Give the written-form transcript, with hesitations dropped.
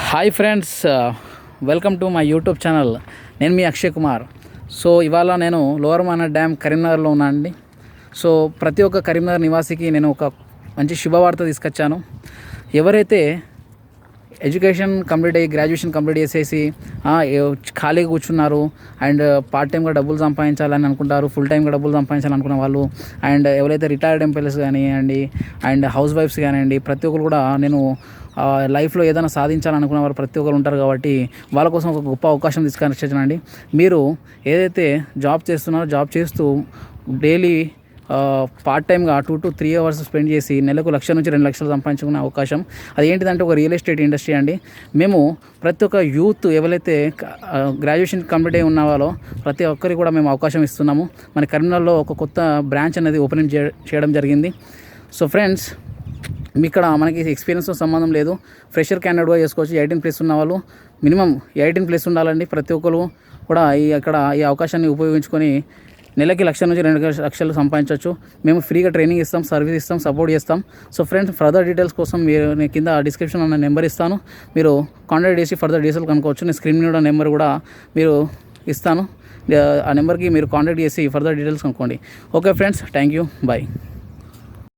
Hi friends, welcome to my YouTube channel. నేను మీ Akshay Kumar. So ఇవాళ నేను లోవర్ మానేర్ డ్యామ్ కరీంనగర్లో ఉన్నా అండి. సో ప్రతి ఒక్క కరీంనగర్ నివాసికి నేను ఒక మంచి శుభవార్త తీసుకొచ్చాను. ఎవరైతే ఎడ్యుకేషన్ కంప్లీట్ అయ్యి గ్రాడ్యుయేషన్ కంప్లీట్ చేసేసి ఖాళీగా కూర్చున్నారు అండ్ పార్ట్ టైంగా డబ్బులు సంపాదించాలని అనుకుంటారు, ఫుల్ టైంగా డబ్బులు సంపాదించాలనుకునే వాళ్ళు, అండ్ ఎవరైతే రిటైర్డ్ ఎంప్లాయీస్ కానివ్వండి అండ్ హౌస్ వైఫ్స్ కానివ్వండి, ప్రతి ఒక్కరు కూడా నేను లైఫ్లో ఏదైనా సాధించాలనుకున్న వారు ప్రతి ఒక్కరు ఉంటారు కాబట్టి వాళ్ళ కోసం ఒక గొప్ప అవకాశం తీసుకొని వచ్చానండి. మీరు ఏదైతే జాబ్ చేస్తున్నారో జాబ్ చేస్తూ డైలీ పార్ట్ టైమ్గా 2 to 3 hours స్పెండ్ చేసి నెలకు 1,00,000 నుంచి 2,00,000 సంపాదించుకునే అవకాశం. అది ఏంటిదంటే ఒక రియల్ ఎస్టేట్ ఇండస్ట్రీ అండి. మేము ప్రతి ఒక్క యూత్ ఎవరైతే గ్రాడ్యుయేషన్ కంప్లీట్ అయి ఉన్న వాళ్ళో ప్రతి ఒక్కరికి కూడా మేము అవకాశం ఇస్తున్నాము. మన కరీంనగర్లో ఒక కొత్త బ్రాంచ్ అనేది ఓపెనింగ్ చేయడం జరిగింది. సో ఫ్రెండ్స్, ఇక్కడ మనకి ఎక్స్పీరియన్స్తో సంబంధం లేదు, ఫ్రెషర్ క్యాండిడేట్గా చేసుకోవచ్చు. 18+ ఉన్న వాళ్ళు మినిమం 18+ ఉండాలండి. ప్రతి ఒక్కరు కూడా ఈ అవకాశాన్ని ఉపయోగించుకొని నెలకి 1,00,000 నుంచి 2,00,000 సంపాదించవచ్చు. మేము ఫ్రీగా ట్రైనింగ్ ఇస్తాం, సర్వీస్ ఇస్తాం, సపోర్ట్ చేస్తాం. సో ఫ్రెండ్స్, ఫర్దర్ డీటెయిల్స్ కోసం నేను కింద డిస్క్రిప్షన్ ఉన్న నెంబర్ ఇస్తాను, మీరు కాంటాక్ట్ చేసి ఫర్దర్ డీటెయిల్స్ కనుక్కోవచ్చు. నేను స్క్రీన్ మీద నెంబర్ కూడా మీరు ఇస్తాను, ఆ నెంబర్కి మీరు కాంటాక్ట్ చేసి ఫర్దర్ డీటెయిల్స్ కనుక్కోండి. Okay friends, thank you, bye.